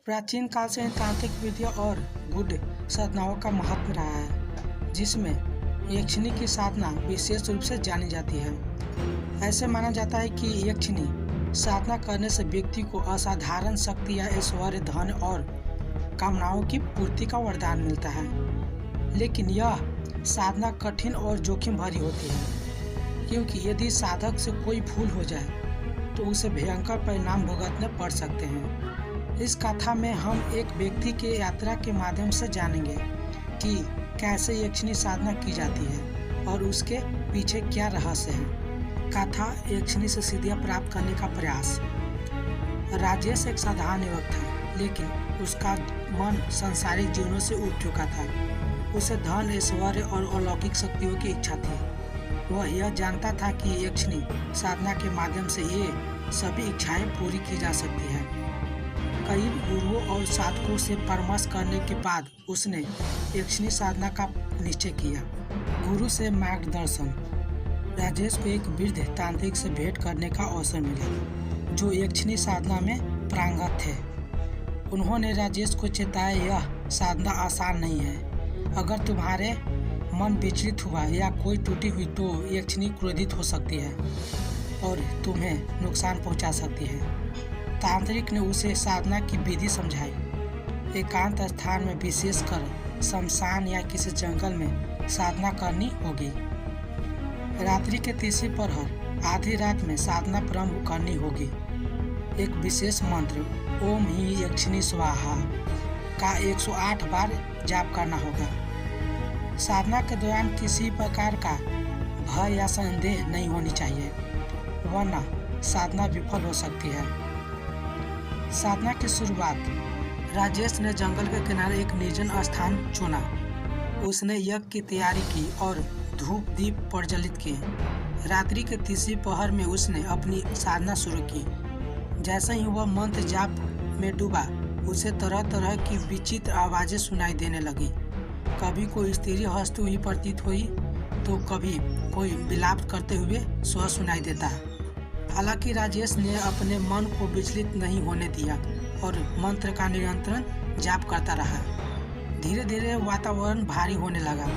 प्राचीन काल से तांत्रिक विधियों और गुड साधनाओं का महत्व रहा है, जिसमें यक्षिणी की साधना विशेष रूप से जानी जाती है। ऐसे माना जाता है कि यक्षिणी साधना करने से व्यक्ति को असाधारण शक्ति या ऐश्वर्य, धन और कामनाओं की पूर्ति का वरदान मिलता है। लेकिन यह साधना कठिन और जोखिम भरी होती है, क्योंकि यदि साधक से कोई भूल हो जाए तो उसे भयंकर परिणाम भुगतने पड़ सकते हैं। इस कथा में हम एक व्यक्ति के यात्रा के माध्यम से जानेंगे कि कैसे यक्षिणी साधना की जाती है और उसके पीछे क्या रहस्य है। कथा यक्षिणी से सिद्धियां प्राप्त करने का प्रयास। राजेश एक साधारण युवक था, लेकिन उसका मन सांसारिक जीवनों से उब चुका था। उसे धन, ऐश्वर्य और अलौकिक शक्तियों की इच्छा थी। वह यह जानता था कि यक्षिणी साधना के माध्यम से ये सभी इच्छाएं पूरी की जा सकती है। कई गुरुओं और साधकों से परामर्श करने के बाद उसने यक्षिणी साधना का निश्चय किया। गुरु से मार्गदर्शन। राजेश को एक वृद्ध तांत्रिक से भेंट करने का अवसर मिला, जो यक्षिणी साधना में पारंगत थे। उन्होंने राजेश को चेताया, यह साधना आसान नहीं है। अगर तुम्हारे मन विचलित हुआ या कोई टूटी हुई तो यक्षिणी क्रोधित हो सकती है और तुम्हें नुकसान पहुंचा सकती है। तांत्रिक ने उसे साधना की विधि समझाई। एकांत स्थान में, विशेषकर शमशान या किसी जंगल में साधना करनी होगी। रात्रि के तीसरी प्रहर, आधी रात में साधना प्रारंभ करनी होगी। एक विशेष मंत्र ओम ही यक्षिणी स्वाहा का 108 बार जाप करना होगा। साधना के दौरान किसी प्रकार का भय या संदेह नहीं होनी चाहिए, वरना साधना विफल हो सकती है। साधना की शुरुआत। राजेश ने जंगल के किनारे एक निर्जन स्थान चुना। उसने यज्ञ की तैयारी की और धूप दीप प्रज्वलित किए। रात्रि के तीसरी पहर में उसने अपनी साधना शुरू की। जैसे ही वह मंत्र जाप में डूबा, उसे तरह तरह की विचित्र आवाजें सुनाई देने लगी। कभी कोई स्त्री हंसती हुई प्रतीत हुई तो कभी कोई विलाप करते हुए स्वर सुनाई देता। हालांकि राजेश ने अपने मन को विचलित नहीं होने दिया और मंत्र का निरंतर जाप करता रहा। धीरे धीरे वातावरण भारी होने लगा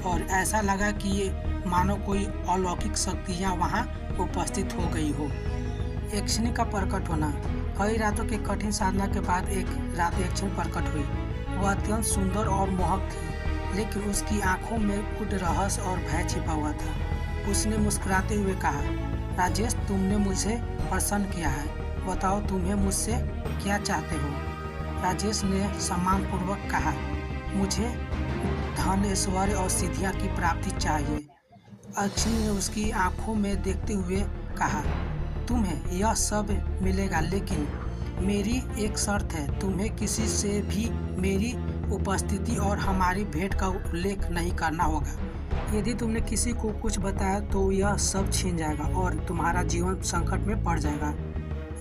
और ऐसा लगा कि ये मानो कोई अलौकिक शक्तियाँ वहाँ उपस्थित हो गई हो। यक्षिणी का प्रकट होना। कई रातों के कठिन साधना के बाद एक रात यक्षिणी प्रकट हुई। वह अत्यंत सुंदर और मोहक थी, लेकिन उसकी आंखों में कुछ रहस्य और भय छिपा हुआ था। उसने मुस्कुराते हुए कहा, राजेश, तुमने मुझे प्रसन्न किया है। बताओ, तुम्हें मुझसे क्या चाहते हो? राजेश ने सम्मानपूर्वक कहा, मुझे धन, ऐश्वर्य और सिद्धियां की प्राप्ति चाहिए। यक्षिणी ने उसकी आंखों में देखते हुए कहा, तुम्हें यह सब मिलेगा, लेकिन मेरी एक शर्त है। तुम्हें किसी से भी मेरी उपस्थिति और हमारी भेंट का उल्लेख नहीं करना होगा। यदि तुमने किसी को कुछ बताया तो यह सब छीन जाएगा और तुम्हारा जीवन संकट में पड़ जाएगा।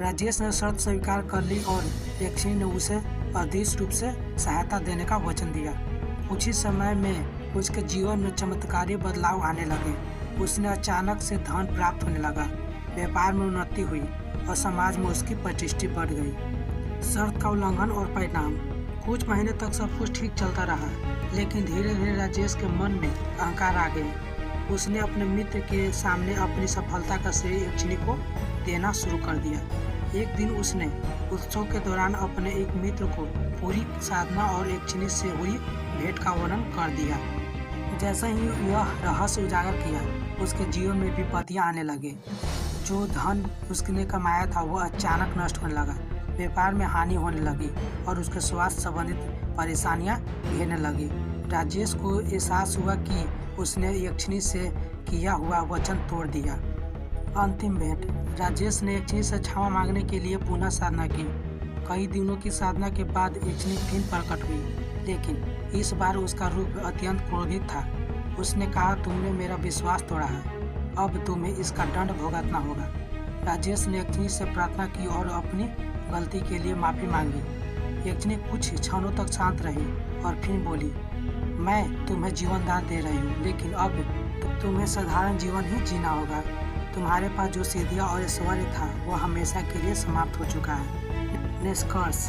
राजेश ने शर्त स्वीकार कर ली और यक्षिणी ने उसे अदृश्य रूप से सहायता देने का वचन दिया। कुछ ही समय में उसके जीवन में चमत्कारी बदलाव आने लगे। उसने अचानक से धन प्राप्त होने लगा, व्यापार में उन्नति हुई और समाज में उसकी प्रतिष्ठा बढ़ गई। शर्त का उल्लंघन और परिणाम। कुछ महीने तक सब कुछ ठीक चलता रहा, लेकिन धीरे धीरे राजेश के मन में अहंकार आ गया। उसने अपने मित्र के सामने अपनी सफलता का श्रेय यक्षिणी को देना शुरू कर दिया। एक दिन उसने उत्सव के दौरान अपने एक मित्र को पूरी साधना और यक्षिणी से हुई भेंट का वर्णन कर दिया। जैसे ही यह रहस्य उजागर किया, उसके जीवन में विपत्तियां आने लगे। जो धन उसने कमाया था वह अचानक नष्ट होने लगा, व्यापार में हानि होने लगी और उसके स्वास्थ्य संबंधित परेशानियां घेरने लगी। राजेश को एहसास हुआ कि उसने यक्षिणी से किया हुआ वचन तोड़ दिया। अंतिम भेंट। राजेश ने यक्षिणी से क्षमा मांगने के लिए पुनः साधना की। कई दिनों की साधना के बाद यक्षिणी फिर प्रकट हुई, लेकिन इस बार उसका रूप अत्यंत क्रोधित था। उसने कहा, तुमने मेरा विश्वास तोड़ा है, अब तुम्हें इसका दंड भुगतना होगा। राजेश ने यक्षिणी से प्रार्थना की और अपनी गलती के लिए माफी मांगी। यक्षिणी कुछ क्षणों तक शांत रही और फिर बोली, मैं तुम्हें जीवन दान दे रही हूँ, लेकिन अब तुम्हें साधारण जीवन ही जीना होगा। तुम्हारे पास जो सिद्धियाँ और ऐश्वर्य था वह हमेशा के लिए समाप्त हो चुका है। निष्कर्ष।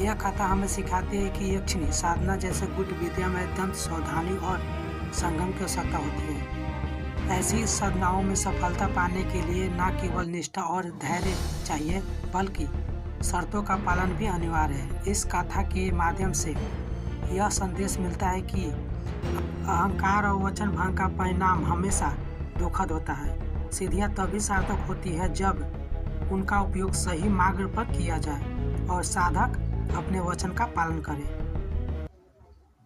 यह कथा हमें सिखाती है कि यक्षिणी साधना जैसे गुट विद्या में अत्यंत सावधानी और संगम की आवश्यकता होती है। ऐसी साधनाओं में सफलता पाने के लिए न केवल निष्ठा और धैर्य चाहिए बल्कि शर्तों का पालन भी अनिवार्य है। इस कथा के माध्यम से यह संदेश मिलता है कि अहंकार और वचन भंग का परिणाम हमेशा दुखद होता है। सिद्धियाँ तभी सार्थक होती है जब उनका उपयोग सही मार्ग पर किया जाए और साधक अपने वचन का पालन करे।